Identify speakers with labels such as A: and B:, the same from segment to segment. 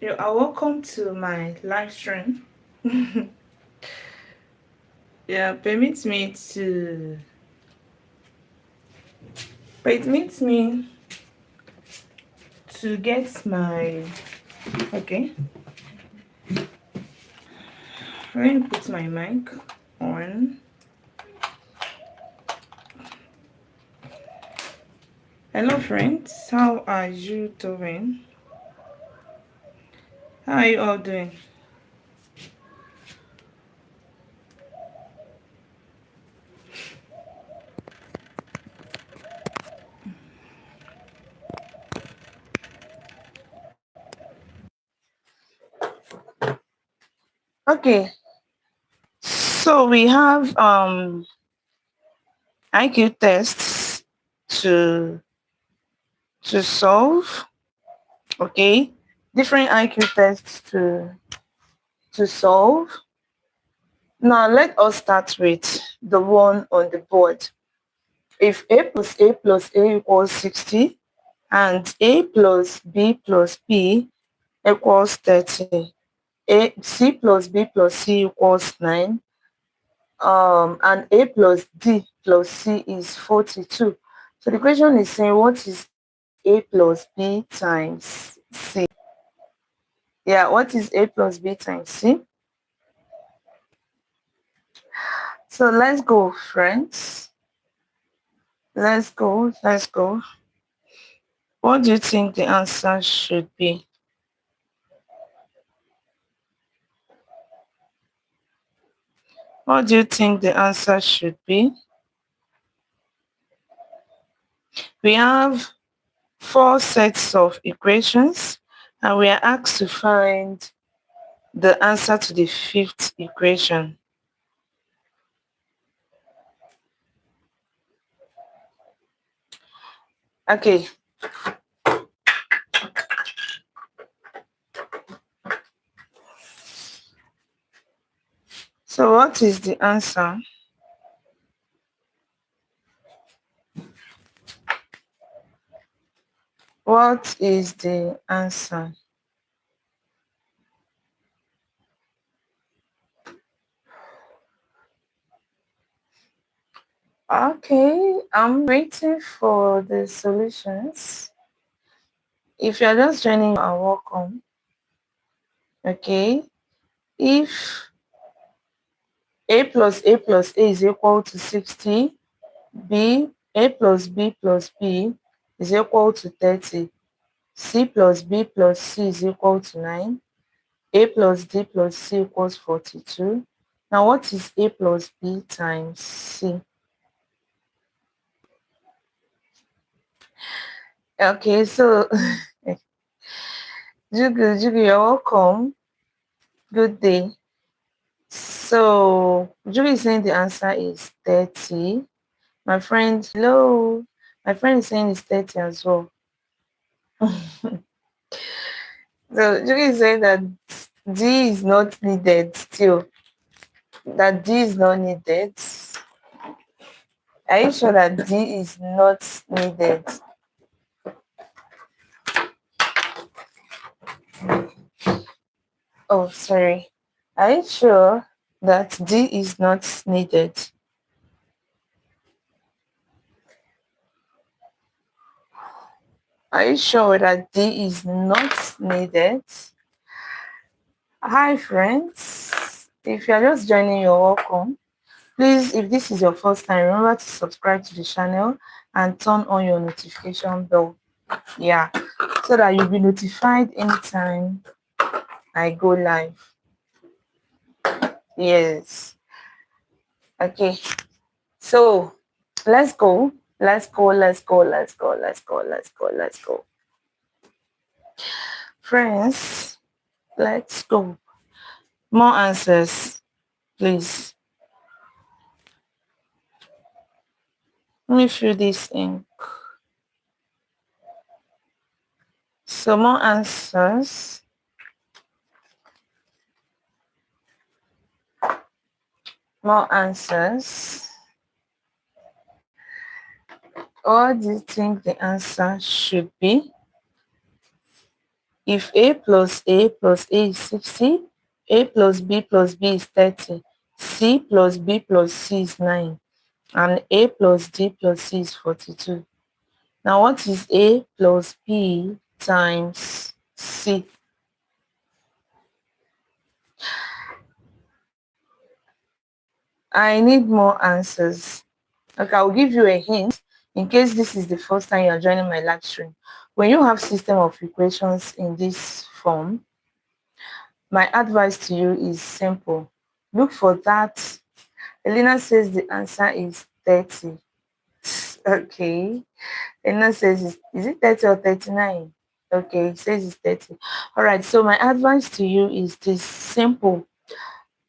A: You are welcome to my live stream. Yeah, permit me to get my okay. Let me put my mic on. Hello friends, how are you doing? How are you all doing? Okay, so we have IQ tests to solve. Okay, different IQ tests to solve. Now let us start with the one on the board. If a plus a equals 60 and a plus b equals 30, c plus b plus c equals 9, and a plus d plus c is 42. So the question is saying what is a plus b times c? Yeah, what is a plus b times c? So let's go, friends. Let's go. What do you think the answer should be? What do you think the answer should be? We have four sets of equations and we are asked to find the answer to the fifth equation. Okay. So what is the answer? What is the answer? Okay, I'm waiting for the solutions. If you're just joining, you are welcome. Okay. If a plus a is equal to 60, a plus b is equal to 30, c plus b plus c is equal to 9, a plus d plus c equals 42. Now what is a plus b times c? Okay, so Jugu, you're welcome. Good day. So Jugu is saying the answer is 30. My friend, hello. My friend is saying it's 30 as well. So Jugi is saying that D is not needed still. That D is not needed. Are you sure that D is not needed? Oh, sorry. Are you sure that D is not needed? Are you sure that D is not needed? Hi, friends. If you're just joining, you're welcome. Please, if this is your first time, remember to subscribe to the channel and turn on your notification bell. Yeah, so that you'll be notified anytime I go live. Yes. Okay. So let's go. Let's go. Friends, let's go. More answers, please. Let me fill this ink. So more answers. More answers. What do you think the answer should be? If A is 60, A plus B is 30, C plus B plus C is 9, and A plus D plus C is 42. Now, what is A plus B times C? I need more answers. Okay, I'll give you a hint in case this is the first time you're joining my live stream. When you have system of equations in this form, my advice to you is simple. Look for that. Elena says the answer is 30. Okay. Elena says, is it 30 or 39? Okay, it says it's 30. All right, so my advice to you is this simple.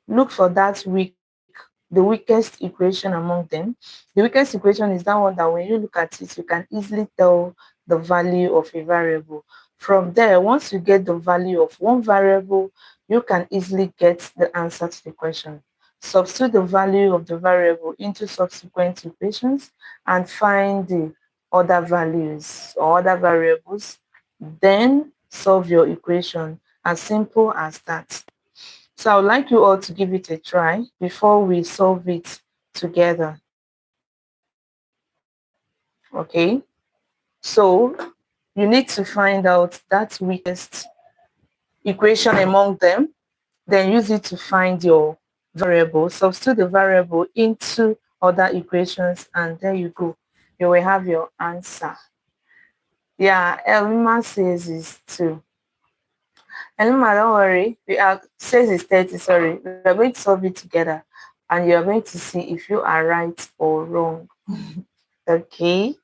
A: Look for the weakest equation among them. The weakest equation is that one that when you look at it, you can easily tell the value of a variable. From there, once you get the value of one variable, you can easily get the answer to the question. Substitute the value of the variable into subsequent equations and find the other values or other variables. Then solve your equation. As simple as that. So I would like you all to give it a try before we solve it together. Okay? So you need to find out that weakest equation among them, then use it to find your variable. Substitute the variable into other equations, and there you go. You will have your answer. Yeah, Elma says it's 2. Elma, don't worry. We are says it's 30, sorry. We are going to solve it together and you are going to see if you are right or wrong. Okay.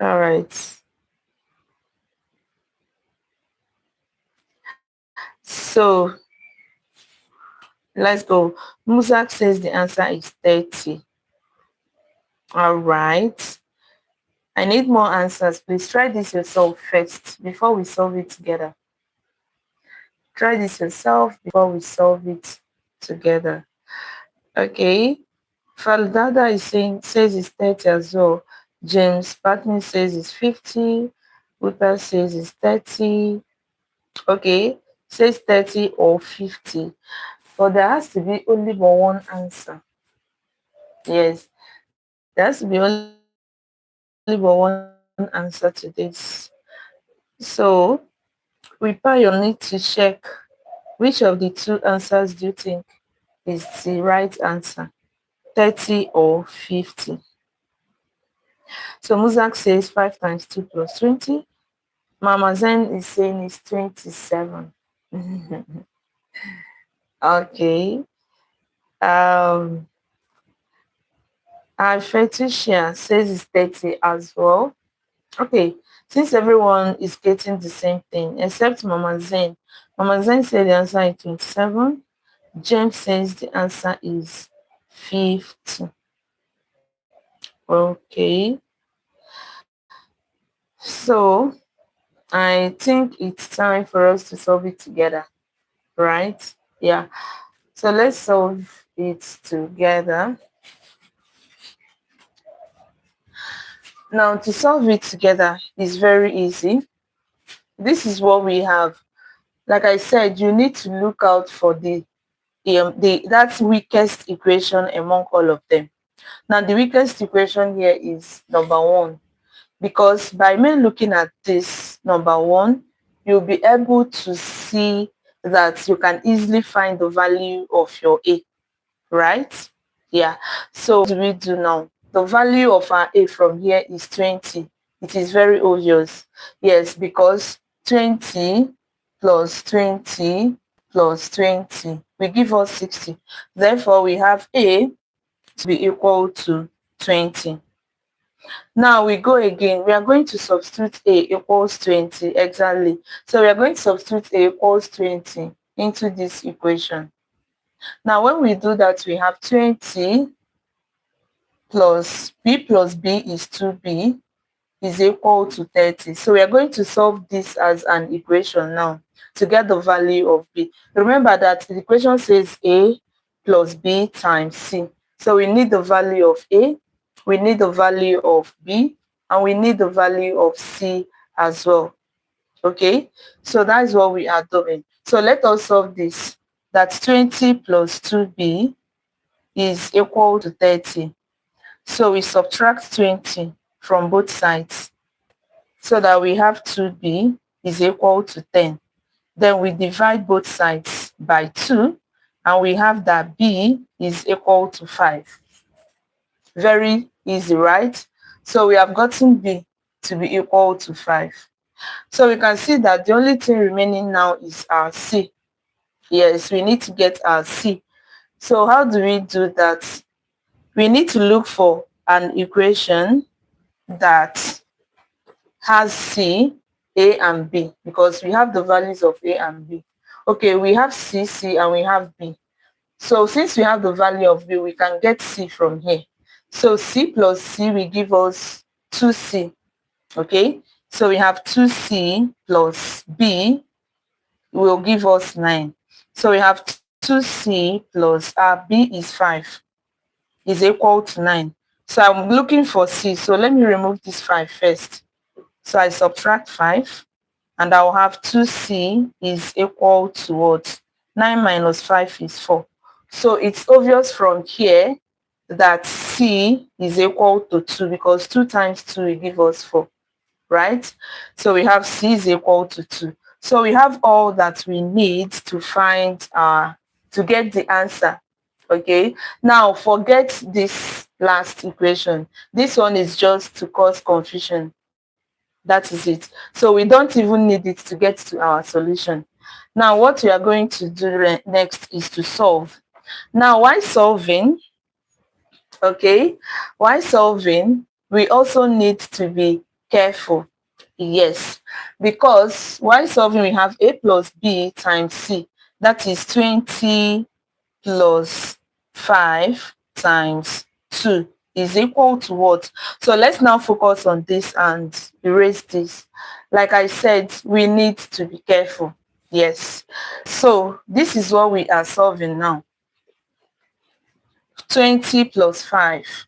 A: All right. So let's go. Muzak says the answer is 30. All right. I need more answers. Please try this yourself first before we solve it together. Try this yourself before we solve it together. Okay. Faldada is says it's 30 as well. James Patney says it's 50. Whipper says it's 30. Okay. Says 30 or 50. But there has to be only but one answer. Yes. There has to be only but one answer to this. So Whipper, you'll need to check which of the two answers do you think is the right answer. 30 or 50. So Muzak says 5 times 2 plus 20. Mama Zen is saying it's 27. Okay. Um, Feticia says it's 30 as well. Okay. Since everyone is getting the same thing, except Mama Zen. Mama Zen said the answer is 27. James says the answer is 50. Okay. So I think it's time for us to solve it together, right? Yeah. So let's solve it together. Now, to solve it together is very easy. This is what we have. Like I said, you need to look out for the that's weakest equation among all of them. Now, the weakest equation here is number 1, because by me looking at this number 1, you'll be able to see that you can easily find the value of your A, right? Yeah. So what do we do now? The value of our A from here is 20. It is very obvious. Yes, because 20 plus 20 plus 20 will give us 60. Therefore, we have A to be equal to 20. Now we go again. We are going to substitute A equals 20 exactly. So we are going to substitute A equals 20 into this equation. Now when we do that, we have 20 plus B is 2B is equal to 30. So we are going to solve this as an equation now to get the value of B. Remember that the equation says A plus B times C. So we need the value of A, we need the value of B, and we need the value of C as well. Okay, so that is what we are doing. So let us solve this. That 20 plus 2b is equal to 30. So we subtract 20 from both sides so that we have 2b is equal to 10. Then we divide both sides by 2 and we have that b is equal to 5. Very easy, right? So we have gotten b to be equal to 5. So we can see that the only thing remaining now is our c. Yes, we need to get our c. So how do we do that? We need to look for an equation that has c, a and b, because we have the values of a and b. Okay, we have c, and we have b. So since we have the value of b, we can get c from here. So c plus c will give us 2c. Okay, so we have 2c plus b will give us 9. So we have 2c plus our b is 5 is equal to 9. So I'm looking for c. So let me remove this 5 first. So I subtract 5 and I'll have 2c is equal to what? 9 minus 5 is 4. So it's obvious from here that c is equal to 2 because 2 times 2 will give us 4, right? So we have c is equal to 2. So we have all that we need to find to get the answer. Okay, now forget this last equation. This one is just to cause confusion. That is it. So we don't even need it to get to our solution. Now what we are going to do next is to solve. Now while solving, okay, while solving, we also need to be careful. Yes, because while solving, we have a plus b times c. That is 20 plus 5 times 2 is equal to what? So let's now focus on this and erase this. Like I said, we need to be careful. Yes. So this is what we are solving now. 20 plus 5.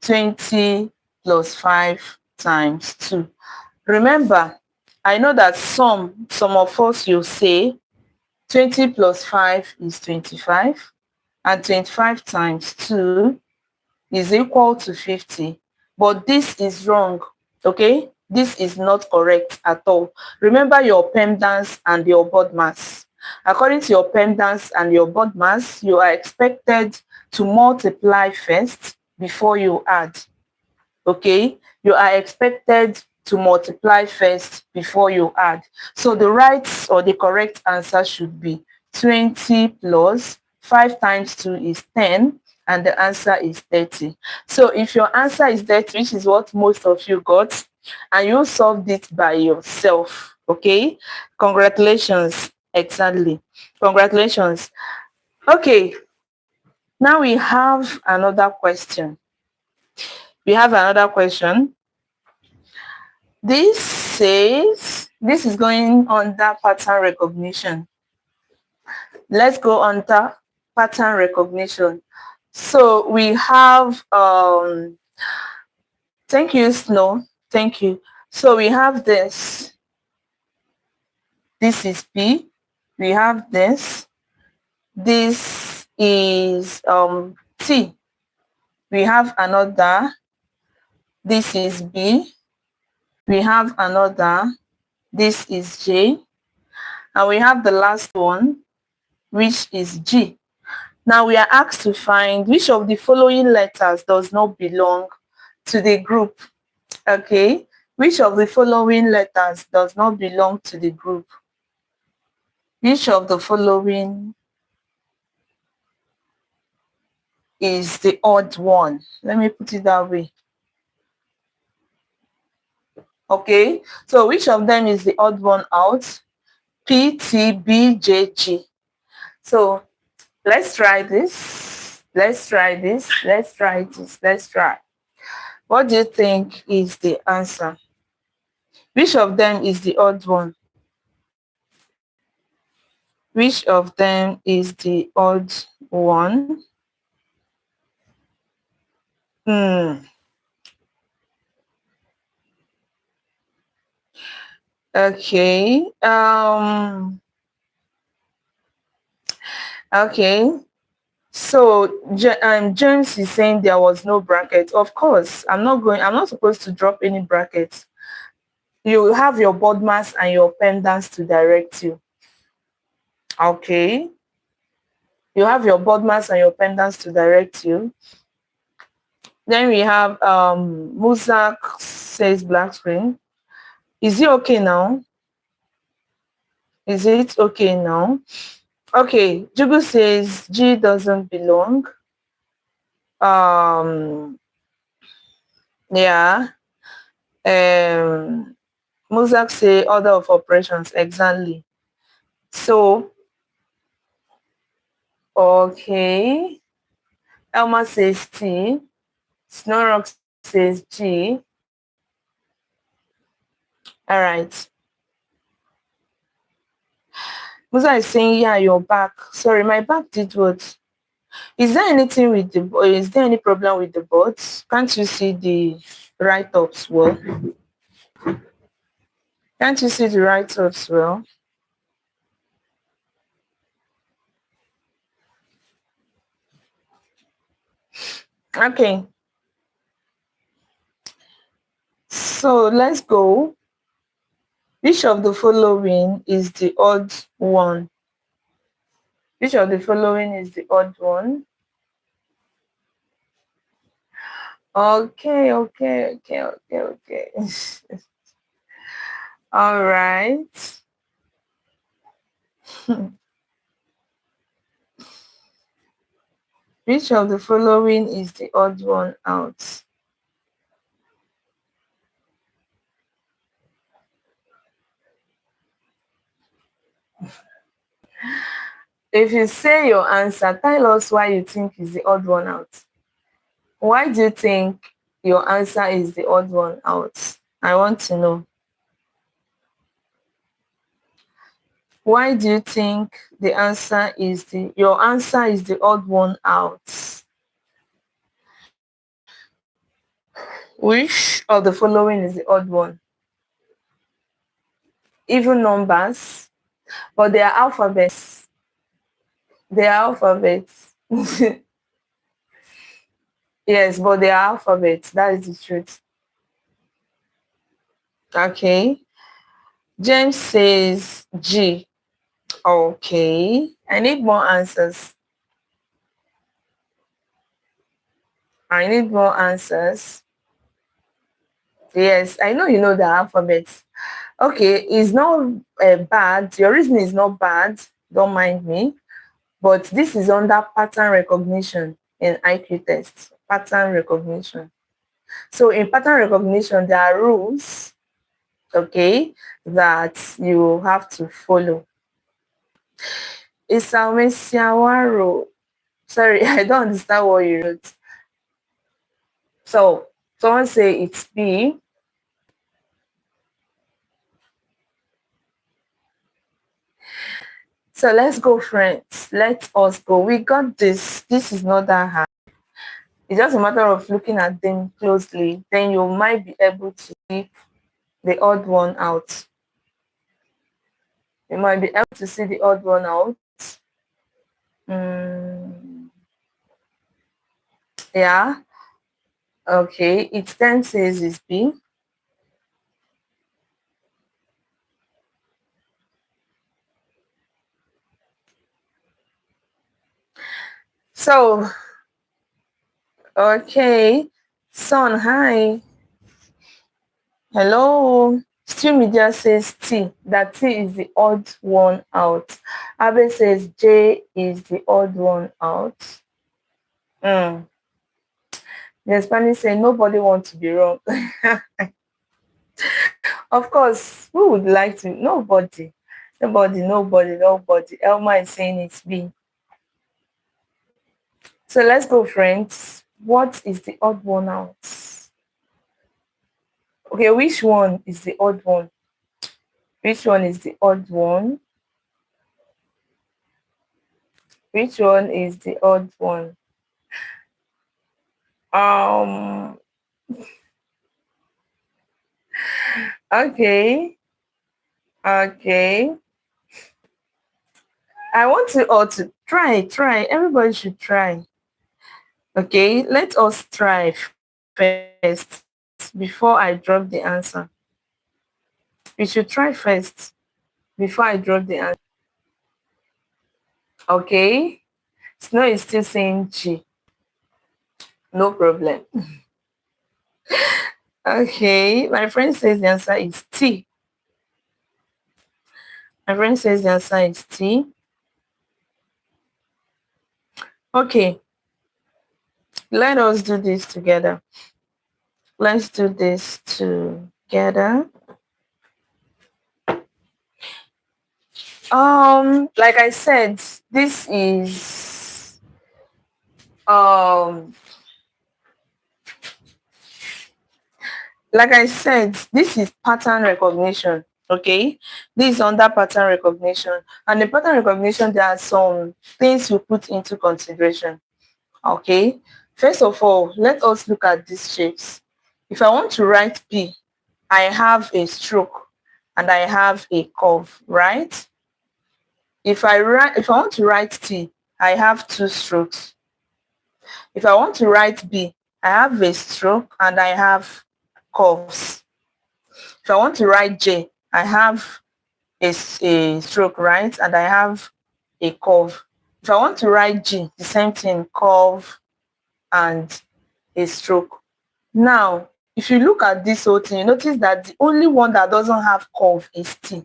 A: 20 plus 5 times 2. Remember, I know that some of us will say 20 plus 5 is 25 and 25 times 2 is equal to 50. But this is wrong, okay? This is not correct at all. Remember your pendants and your board mass. According to your pendants and your board mass, you are expected to multiply first before you add. Okay, you are expected to multiply first before you add. So the right or the correct answer should be 20 plus 5 times 2 is 10 and the answer is 30. So if your answer is 30, which is what most of you got, and you solved it by yourself, okay, congratulations. Exactly, congratulations. Okay, now we have another question. This says, this is going under pattern recognition. Let's go under pattern recognition. So we have, thank you, Snow. Thank you. So we have this. This is P. We have this. This is T. We have another. This is B. We have another. This is J. And we have the last one, which is G. Now we are asked to find which of the following letters does not belong to the group. Okay, which of the following letters does not belong to the group? Which of the following is the odd one? Let me put it that way. Okay, so which of them is the odd one out? P, T, B, J, G. So let's try this. Let's try this. Let's try this. Let's try. What do you think is the answer? Which of them is the odd one? Which of them is the odd one? Hmm. Okay. Okay. So James is saying there was no bracket. Of course, I'm not supposed to drop any brackets. You have your board mass and your pendants to direct you. Okay. You have your board mass and your pendants to direct you. Then we have Muzak says black screen. Is it okay now? Is it okay now? Okay. Jugu says G doesn't belong. Um yeah. Muzak say order of operations exactly. So okay. Elma says T. Snorrock says G. All right. Musa is saying, yeah, you're back. Sorry, my back did what? Is there anything with the is there any problem with the bots? Can't you see the write-ups well? Can't you see the write-ups well? Okay. So let's go. Which of the following is the odd one? Which of the following is the odd one? Okay. All right. Which of the following is the odd one out? If you say your answer, tell us why you think is the odd one out. Why do you think your answer is the odd one out? I want to know. Why do you think your answer is the odd one out? Which of the following is the odd one? Even numbers, but they are alphabets. They are alphabets. Yes, but they are alphabets. That is the truth. Okay. James says G. Okay. I need more answers. I need more answers. Yes, I know you know the alphabet. Okay, it's not bad. Your reason is not bad. Don't mind me. But this is under pattern recognition in IQ tests. Pattern recognition. So in pattern recognition, there are rules, okay, that you have to follow. Isaume Siawaro. Sorry, I don't understand what you wrote. So someone say it's B. So let's go, friends. Let us go. We got this. This is not that hard. It's just a matter of looking at them closely. Then you might be able to see the odd one out. You might be able to see the odd one out. Yeah. Okay. It then says it's B. So, okay. Son, hi. Hello. Stream Media says T, that T is the odd one out. Abe says J is the odd one out. The Spanish say nobody wants to be wrong. Of course, who would like to? Nobody. Elma is saying it's B. So let's go, friends. What is the odd one out? Okay, which one is the odd one? Which one is the odd one? Which one is the odd one? Okay. Okay. I want you all to try. Everybody should try. Okay, let us try first before I drop the answer. We should try first before I drop the answer. Okay. Snow is still saying G. No problem. Okay. My friend says the answer is T. My friend says the answer is T. Okay. Let us do this together. Let's do this together. Like I said, this is um like I said, this is pattern recognition. Okay, this is under pattern recognition, and the pattern recognition, there are some things you put into consideration. Okay, first of all, let us look at these shapes. If I want to write P, I have a stroke and I have a curve, right? If I want to write T, I have two strokes. If I want to write B, I have a stroke and I have curves. If I want to write J, I have a stroke, right? And I have a curve. If I want to write G, the same thing, curve and a stroke. Now, if you look at this whole thing, you notice that the only one that doesn't have curve is T.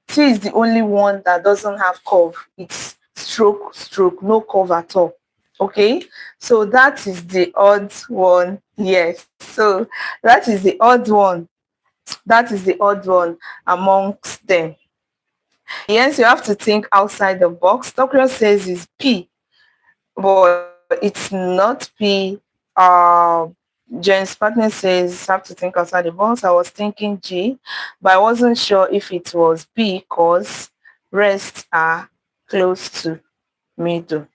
A: T is the only one that doesn't have curve. It's stroke, stroke, no curve at all. Okay, so that is the odd one. Yes, so that is the odd one. That is the odd one amongst them. Yes, you have to think outside the box. Tokyo says is P, but it's not P. James Partner says have to think outside the box. I was thinking G, but I wasn't sure if it was B because rest are close to middle.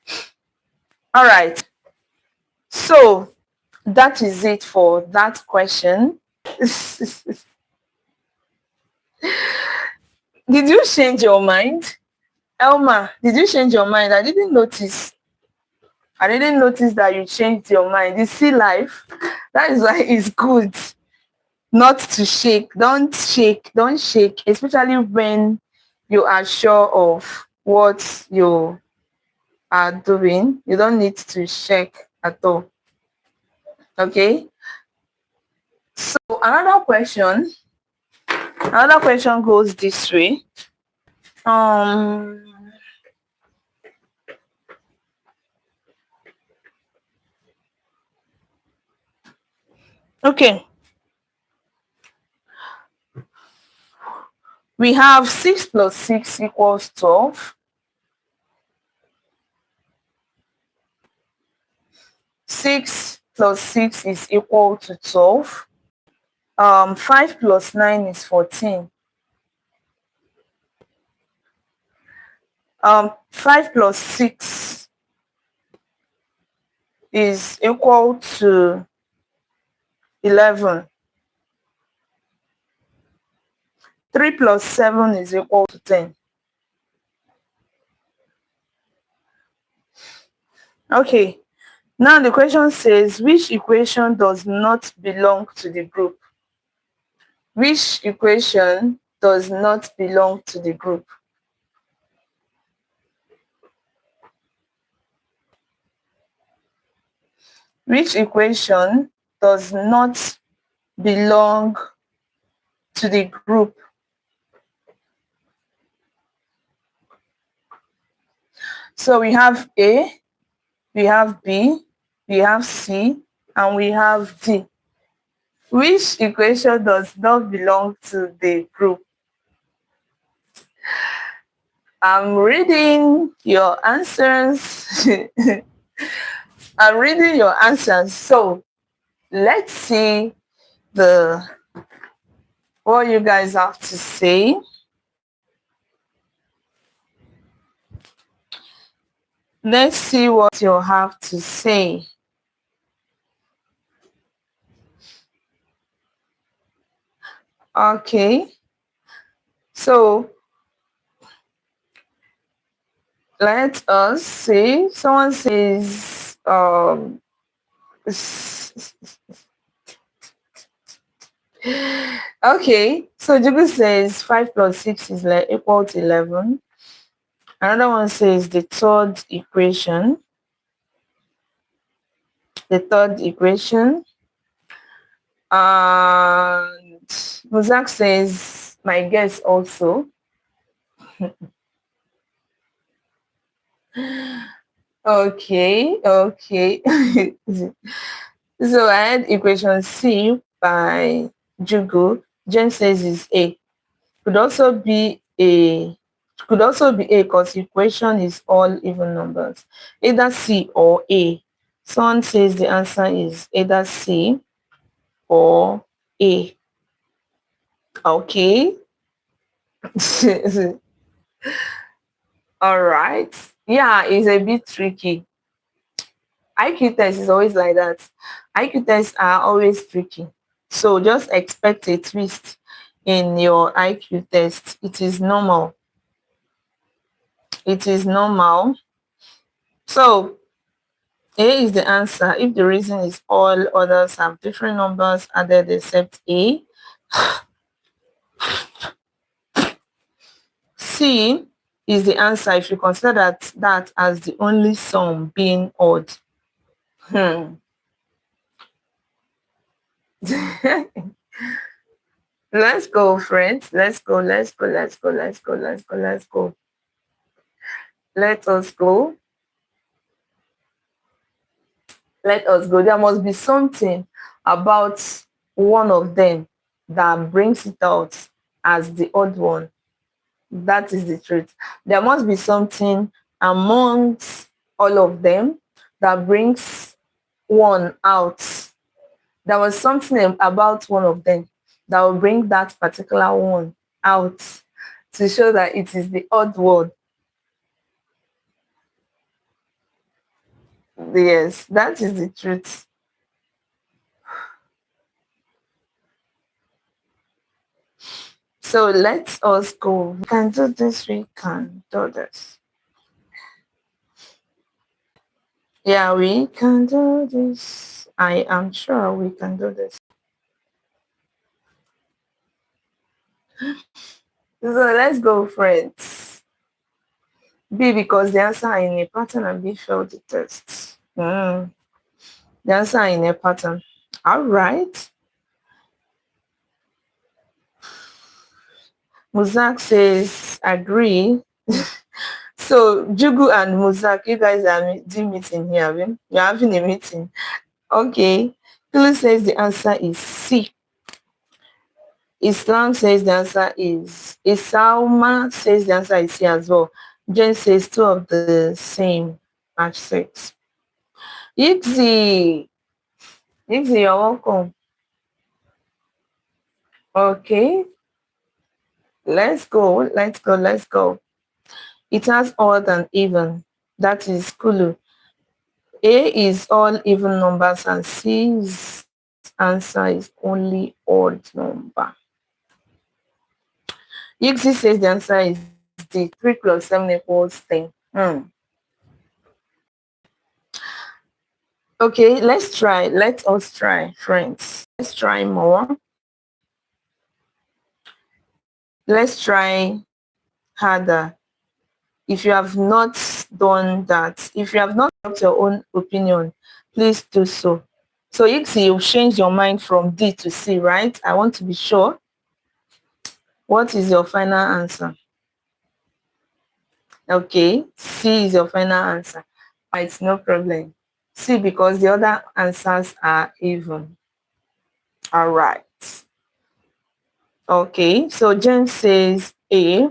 A: All right. So that is it for that question. Did you change your mind? Elma, did you change your mind? I didn't notice. I didn't notice that you changed your mind. You see life. That is why it's good not to shake. Don't shake. Don't shake, especially when you are sure of what you are doing. You don't need to shake at all. Okay. So another question goes this way. Um okay. We have 6 plus 6 equals 12. 6 plus 6 is equal to 12. 5 plus 9 is 14. 5 plus 6 is equal to 11. 3 plus 7 is equal to 10. Okay, now the question says, which equation does not belong to the group? Which equation does not belong to the group? Which equation does not belong to the group? So we have A, we have B, we have C, and we have D. Which equation does not belong to the group? I'm reading your answers. I'm reading your answers. So let's see what you guys have to say. Let's see what you have to say. Okay. So let us see. Someone says okay, so Jugu says 5 plus 6 is like equal to 11. Another one says the third equation. The third equation. And Muzak says, my guess also. Okay, okay. So I had equation C by Jugo. Jen says is A. Could also be A. Could also be A because equation is all even numbers. Either C or A. Someone says the answer is either C or A. Okay. All right. Yeah, it's a bit tricky. IQ test is always like that. IQ tests are always tricky. So just expect a twist in your IQ test. It is normal. It is normal. So A is the answer. If the reason is all others have different numbers added except A. C is the answer if you consider that as the only sum being odd. Let's go, friends. Let's go, let's go, let's go, let's go, let's go, let's go. Let us go. Let us go. There must be something about one of them that brings it out as the odd one. That is the truth. There must be something amongst all of them that brings one out. There was something about one of them that will bring that particular one out to show that it is the odd one. Yes, that is the truth. So let us go. We can do this. We can do this. Yeah, we can do this. I am sure we can do this. So let's go, friends. B, because the answer are in a pattern and B failed the test. The answer are in a pattern. All right. Muzak says, agree. So Jugu and Muzak, you guys are doing meeting here. You're having a meeting. Okay. Kulu says the answer is C. Islam says the answer is Isalma says the answer is C as well. Jen says two of the same match 6. Ixi, you're welcome. Okay. Let's go. Let's go. Let's go. It has odd and even. That is Kulu. A is all even numbers and C's answer is only odd number. Yixi says the answer is D. 3 plus 7 equals 10. Okay, let's try. Let us try, friends. Let's try more. Let's try harder. If you have not done that, if you have not got your own opinion, please do so. So Yixi, you've changed your mind from D to C, right? I want to be sure. What is your final answer? Okay, C is your final answer. It's no problem. C, because the other answers are even. All right. Okay, so Jen says A.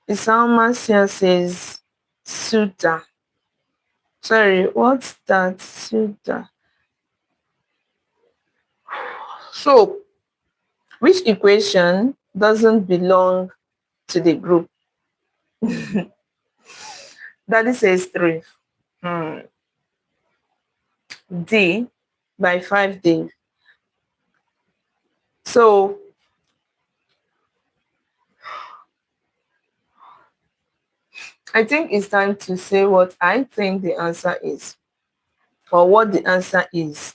A: Isalma says Suda. Sorry, what's that? Suda. So, which equation doesn't belong to the group? Daddy says 3. D by 5 days. So I think it's time to say what I think the answer is, or what the answer is.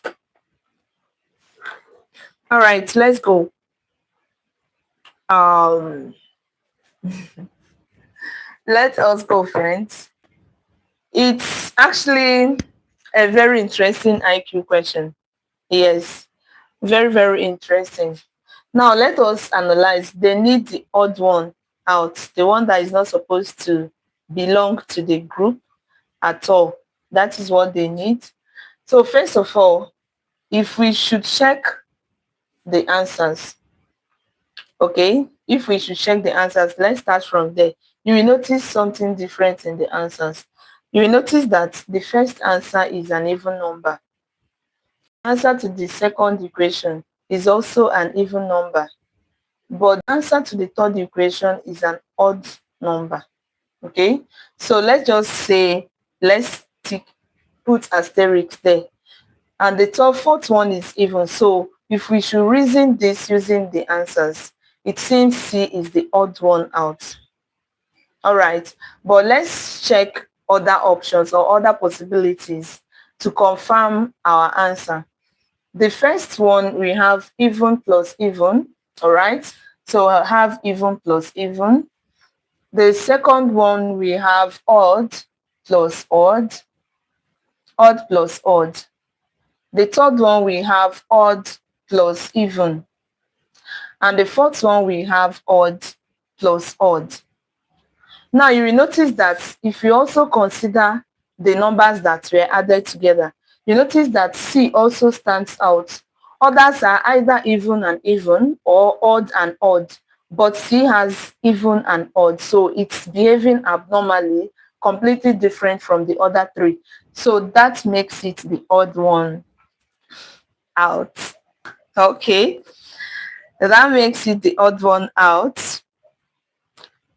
A: All right, let's go. Um, let us go, friends. It's actually a very interesting IQ question. Yes, very, very interesting. Now, let us analyze. They need the odd one out, the one that is not supposed to belong to the group at all. That is what they need. So, first of all, if we should check the answers, okay, if we should check the answers, let's start from there. You will notice something different in the answers. You will notice that the first answer is an even number. Answer to the second equation is also an even number, but the answer to the third equation is an odd number. Okay, so let's just say, let's put asterisk there, and the fourth one is even. So if we should reason this using the answers, it seems C is the odd one out. All right, but let's check other options or other possibilities to confirm our answer. The first one, we have even plus even. All right, so I have even plus even. The second one, we have odd plus odd, odd plus odd. The third one, we have odd plus even. And the fourth one, we have odd plus odd. Now, you will notice that if you also consider the numbers that were added together, you notice that C also stands out. Others are either even and even or odd and odd, but C has even and odd, so it's behaving abnormally, completely different from the other three. So that makes it the odd one out. Okay, that makes it the odd one out.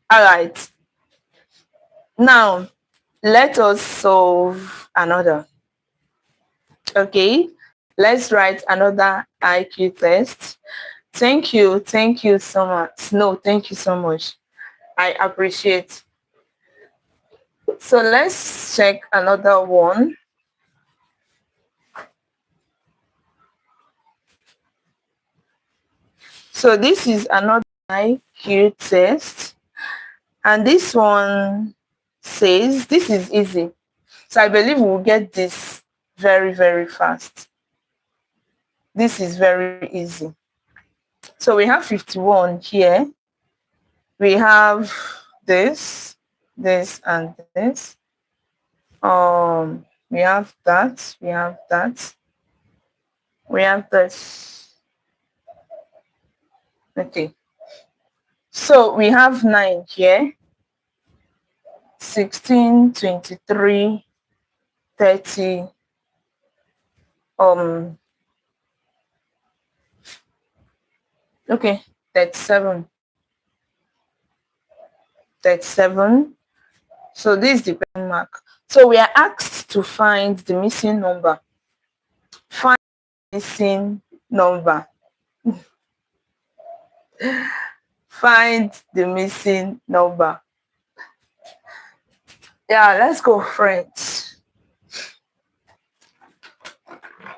A: All right, now let us solve another. Okay, let's write another IQ test. Thank you so much. No, thank you so much. I appreciate. So let's check another one. So this is another IQ test, and this one says this is easy. So I believe we'll get this very, very fast. This is very easy. So we have 51 here. We have this, this, and this. We have that, we have that, we have this. Okay. So we have 9 here, 16, 23, 30, okay, 37. 37. So this is the question mark. So we are asked to find the missing number. Find the missing number. Find the missing number. Yeah, let's go, friends.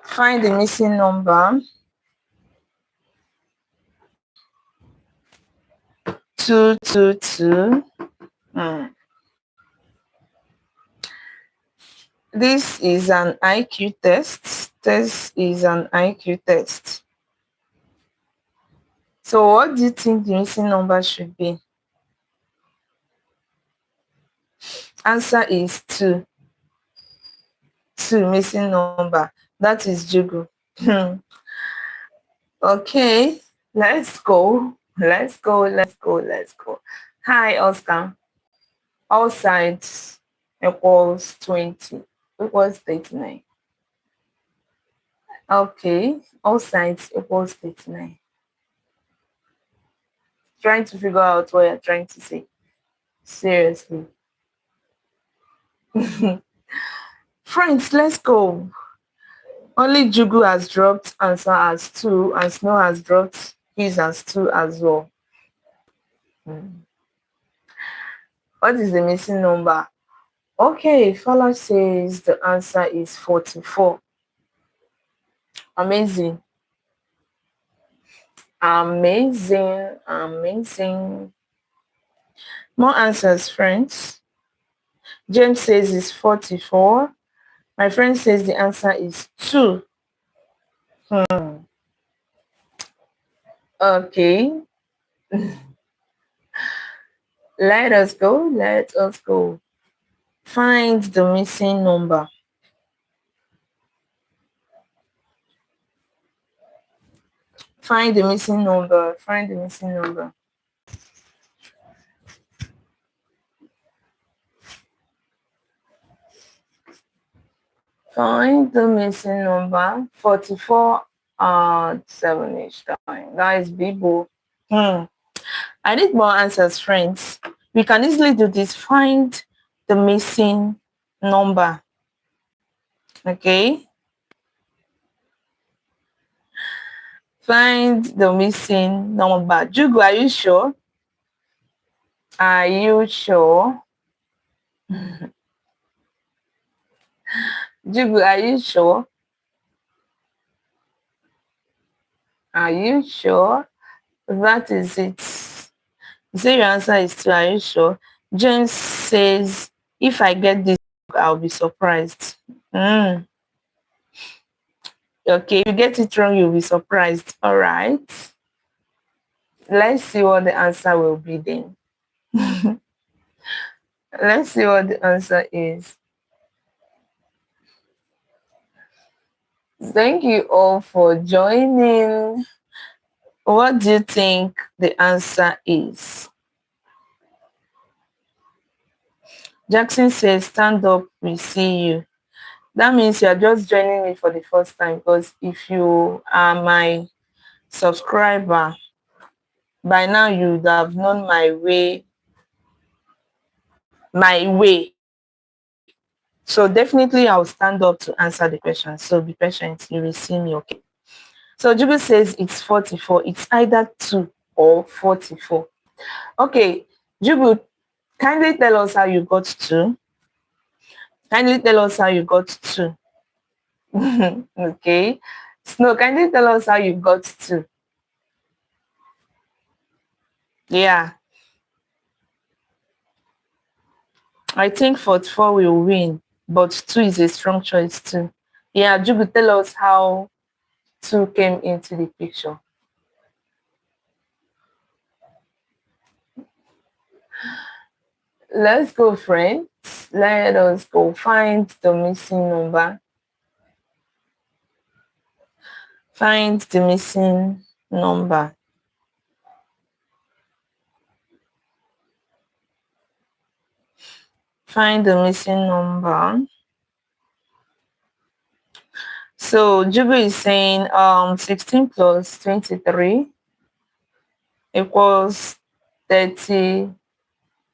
A: Find the missing number. 222. This is an IQ test. This is an IQ test. So what do you think the missing number should be? Answer is 2. 2 missing number. That is Jugu. Okay, let's go. Let's go. Let's go. Let's go. Hi, Oscar. All sides equals 20 equals 39. Okay, all sides equals 39. Trying to figure out what you're trying to say. Seriously. Friends, let's go. Only Jugu has dropped answer as 2, and Snow has dropped his as 2 as well. What is the missing number? Okay, Fala says the answer is 44. Amazing. Amazing. Amazing. More answers, friends. James says it's 44. My friend says the answer is 2. Okay. Let us go. Let us go. Find the missing number. Find the missing number. Find the missing number. Find the missing number. 44 7 each time. That is Bibo. I need more answers, friends. We can easily do this. Find the missing number. Okay. Find the missing number. Jugu, are you sure? Are you sure? Jugu, are you sure? Are you sure? That is it. You say your answer is 2. Are you sure? James says, if I get this, I'll be surprised. Okay, if you get it wrong, you'll be surprised. All right. Let's see what the answer will be then. Let's see what the answer is. Thank you all for joining. What do you think the answer is? Jackson says, stand up, we see you. That means you are just joining me for the first time, because if you are my subscriber, by now you would have known my way. So definitely I'll stand up to answer the question. So be patient, you will see me, okay? So Jubu says it's 44. It's either 2 or 44. Okay, Jubu, kindly tell us how you got 2. Kindly tell us how you got 2. Okay. Snow, kindly tell us how you got 2. Yeah. I think 44 will win, but 2 is a strong choice too. Yeah, Jubu, tell us how 2 came into the picture. Let's go, friends. Let us go find the missing number. Find the missing number. Find the missing number. So Jubu is saying 16 plus 23 equals 30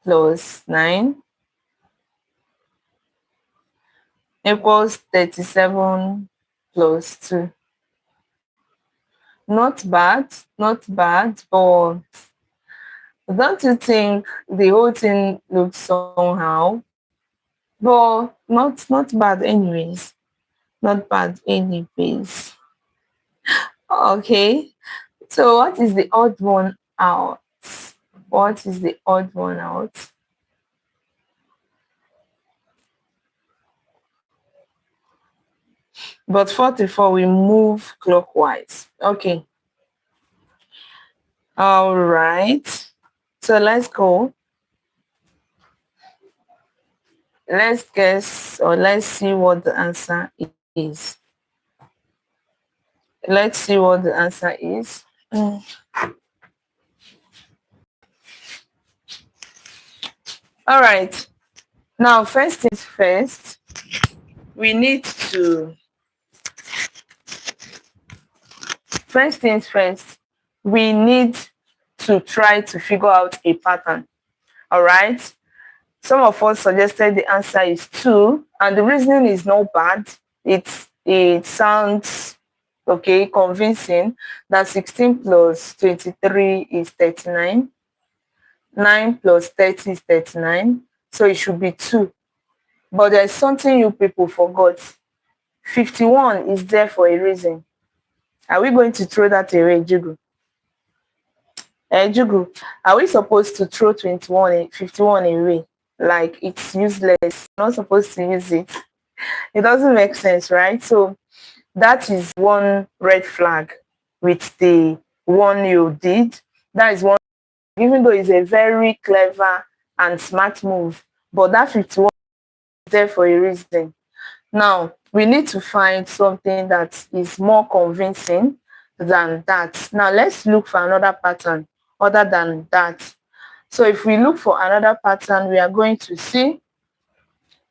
A: plus 9 equals 37 plus 2. Not bad, but don't you think the whole thing looks somehow? But not bad anyways. Not bad anyways. Okay. So what is the odd one out? What is the odd one out? But 44, we move clockwise. Okay. All right. So let's go. Let's guess, or let's see what the answer is. Let's see what the answer is. All right. Now, first things first, we need to, first things first, we need to try to figure out a pattern. All right. Some of us suggested the answer is 2, and the reasoning is not bad. It sounds okay, convincing, that 16 plus 23 is 39. 9 plus 30 is 39. So it should be 2. But there's something you people forgot. 51 is there for a reason. Are we going to throw that away, Jugu? Jugu, are we supposed to throw 51 away? Like it's useless. Not supposed to use it. It doesn't make sense, right? So that is one red flag with the one you did. That is one, even though it's a very clever and smart move, but that 51 is there for a reason. Now, we need to find something that is more convincing than that. Now, let's look for another pattern other than that. So if we look for another pattern, we are going to see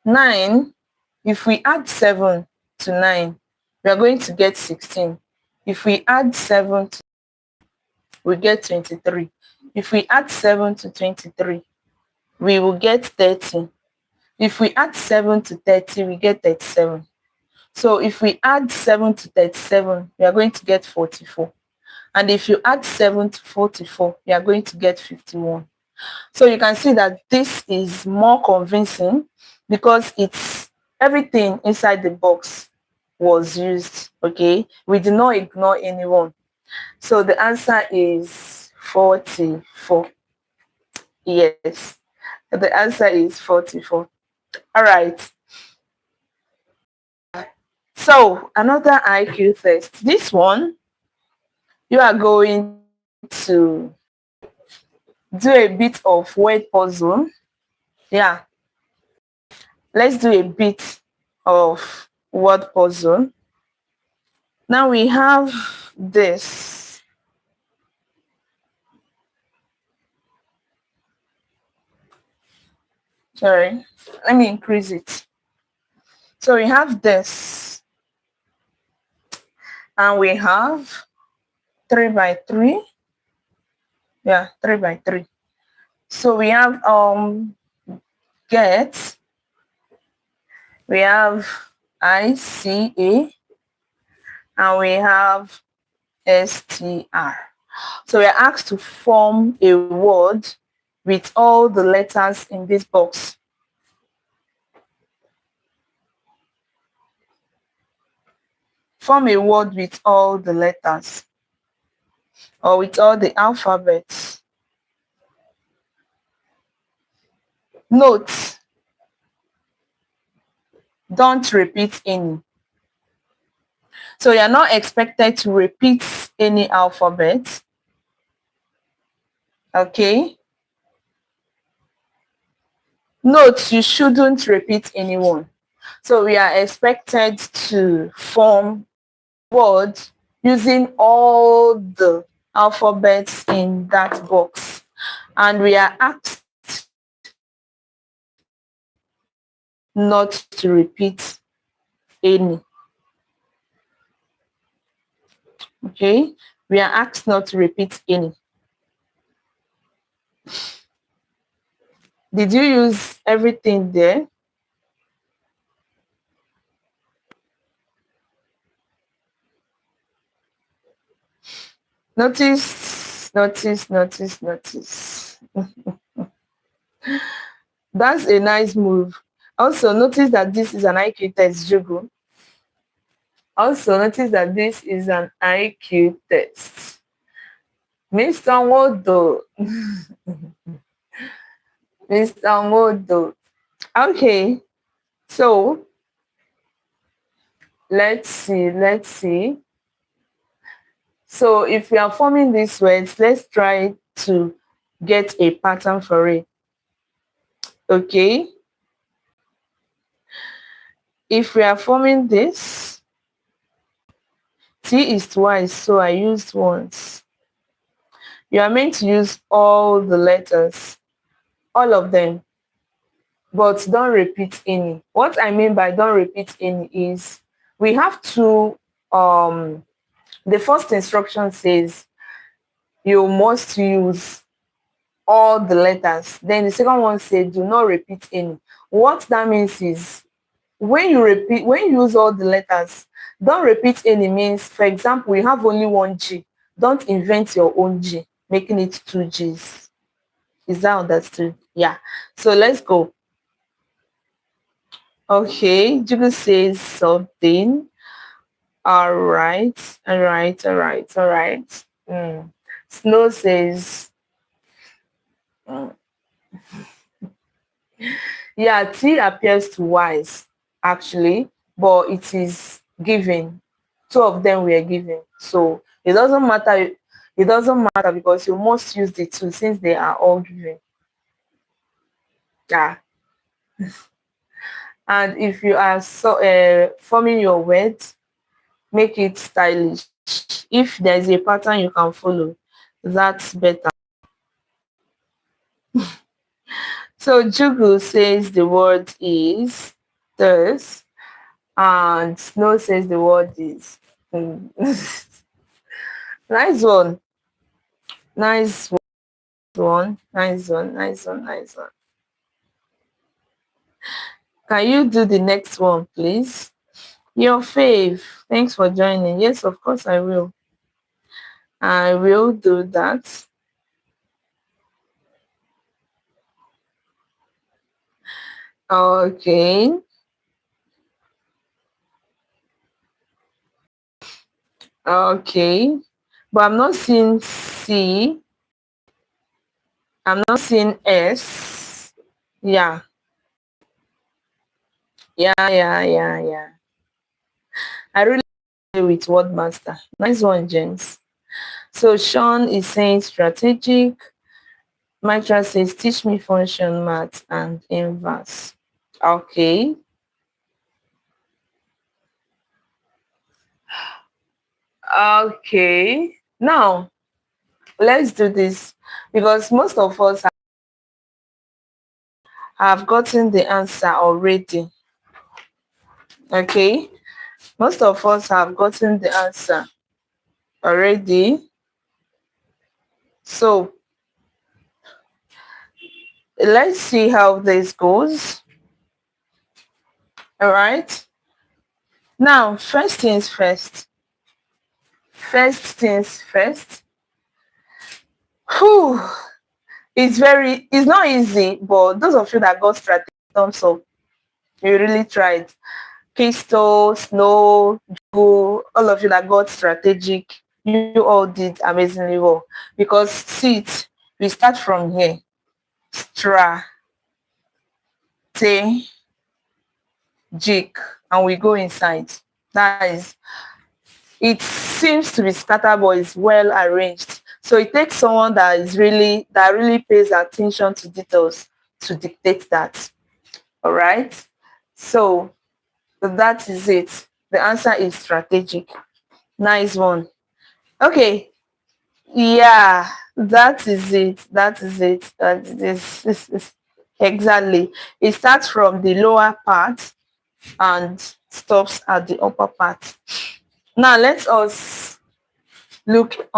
A: 9. If we add 7 to 9, we are going to get 16. If we add 7 to, we get 23. If we add 7 to 23, we will get 30. If we add 7 to 30, we get 37. So if we add 7 to 37, we are going to get 44. And if you add 7 to 44, we are going to get 51. So you can see that this is more convincing because it's everything inside the box was used, okay? We did not ignore anyone. So the answer is 44. Yes, the answer is 44. All right. So another IQ test. This one, you are going to do a bit of word puzzle. Yeah. Let's do a bit of word puzzle. Now we have this. Sorry, let me increase it. So we have this. And we have 3 by 3. Yeah, 3 by 3. So we have get, we have ICA, and we have STR. So we are asked to form a word with all the letters in this box. Form a word with all the letters or with all the alphabets. Note, don't repeat any. So you're not expected to repeat any alphabet. Okay. Note, you shouldn't repeat anyone. So we are expected to form words using all the alphabets in that box. And we are asked not to repeat any. Okay, we are asked not to repeat any. Did you use everything there? Notice. That's a nice move. Also, notice that this is an IQ test, Jugu. Also, notice that this is an IQ test. Mr. Modo. Mr. Modo. Okay, so let's see. So if we are forming these words, let's try to get a pattern for it. Okay. If we are forming this, T is twice, so I used once. You are meant to use all the letters, all of them, but don't repeat any. What I mean by don't repeat any is we have to, the first instruction says you must use all the letters. Then the second one says do not repeat any. What that means is when you use all the letters, don't repeat any means, for example, you have only one G. Don't invent your own G, making it two Gs. Is that understood? Yeah. So let's go. Okay, Jugu says something. All right, all right, all right, all right. Snow says, mm, yeah, T appears to wise, actually, but it is given. Two of them were given. So it doesn't matter. It doesn't matter because you must use the two since they are all given. Yeah. And if you are forming your words, make it stylish. If there's a pattern you can follow, that's better. So Jugu says the word is this, and Snow says the word is. Nice one. Nice one. Nice one. Nice one. Nice one. Can you do the next one, please? Your fave. Thanks for joining. Yes, of course I will. I will do that. Okay. Okay. But I'm not seeing C. I'm not seeing S. Yeah. Yeah. I really agree with Word Master. Nice one, James. So Sean is saying strategic. Mitra says teach me function, math, and inverse. Okay. Okay. Now let's do this because most of us have gotten the answer already. Okay. Most of us have gotten the answer already. So let's see how this goes. All right. Now, first things first. First things first. Whew. It's not easy, but those of you that got strategy, thumbs up. You really tried. Pistol, Snow, Go, all of you that got strategic, you all did amazingly well. Because see it, we start from here. Strategic, and we go inside. That is, it seems to be scattered, but it's well arranged. So it takes someone that really pays attention to details to dictate that. All right. So that is it. The answer is strategic. Nice one. Okay. Yeah, that is it. That is it. That is exactly. It starts from the lower part and stops at the upper part. Now let us look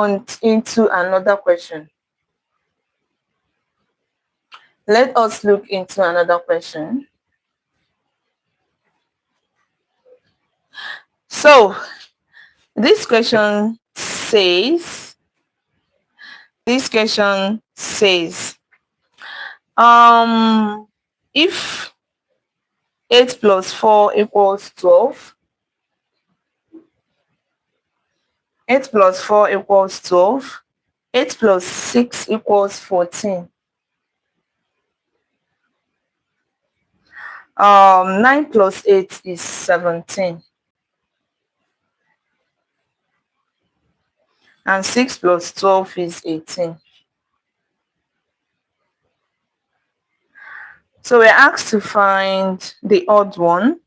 A: into another question. Let us look into another question. So this question says, if 8 plus 4 equals 12, 8 plus 4 equals 12, 8 plus 6 equals 14. 9 plus 8 is 17. And 6 plus 12 is 18. So we're asked to find the odd one.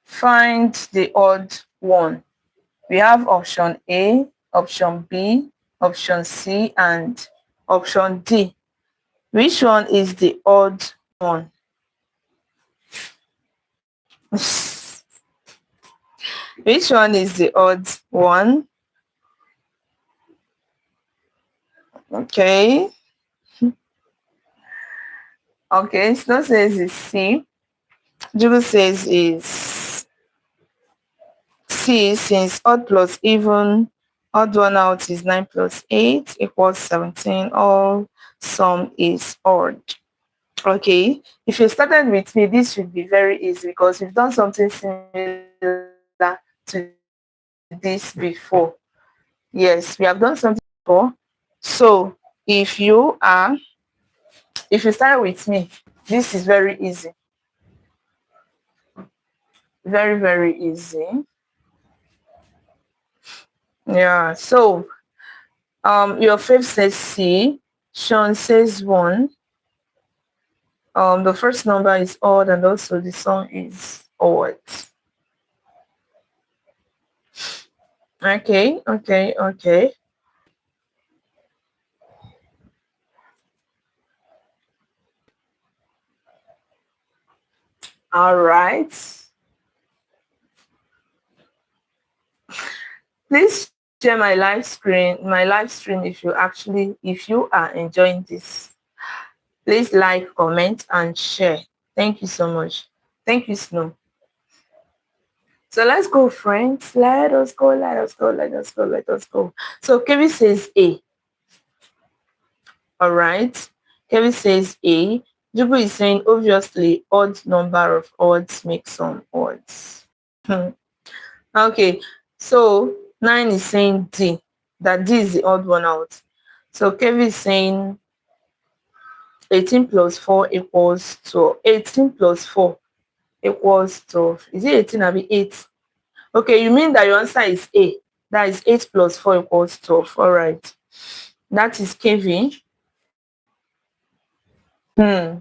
A: Find the odd one. We have option A, option B, option C, and option D. Which one is the odd one? Which one is the odd one? Okay. Okay, Snow says it's C. Jugu says is C, since odd plus even, odd one out is 9 plus 8 equals 17. All sum is odd. Okay, if you started with me, this should be very easy because we've done something similar to this before. Yes, we have done something before. So if you are, if you start with me, this is very easy. Very, very easy. Yeah, so your fifth says C, Sean says 1. The first number is odd and also the sum is odd. Okay, okay, okay. All right. Please share my live stream if you are enjoying this. Please like, comment, and share. Thank you so much. Thank you, Snow. So let's go, friends. Let us go, let us go, let us go, let us go. So Kevin says A. All right. Kevin says A. Jubu is saying obviously odd number of odds make some odds. Okay. So 9 is saying D. That D is the odd one out. So Kevin is saying 18 plus 4 equals 12. 18 plus 4 equals 12. Is it 18 or 8? Okay, you mean that your answer is A. That is 8 plus 4 equals 12. All right. That is Kevin. Hmm.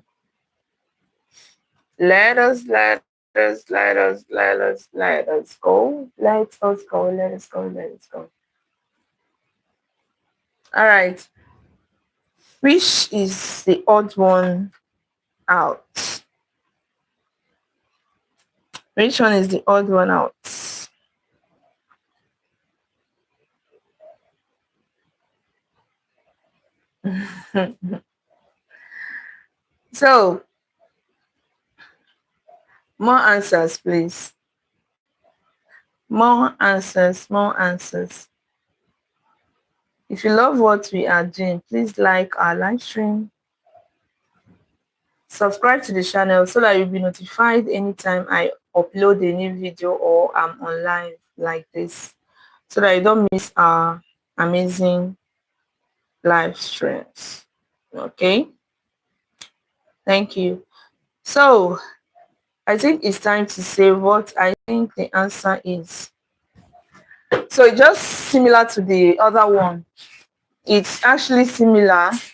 A: Let us go. Let us go. Let us go. Let us go. All right. Which is the odd one out? Which one is the odd one out? So, more answers, please. More answers, more answers. If you love what we are doing, please like our live stream. Subscribe to the channel so that you'll be notified anytime I upload a new video or I'm on live like this, so that you don't miss our amazing live streams. Okay, thank you. So I think it's time to say what I think the answer is. So just similar to the other one, it's actually similar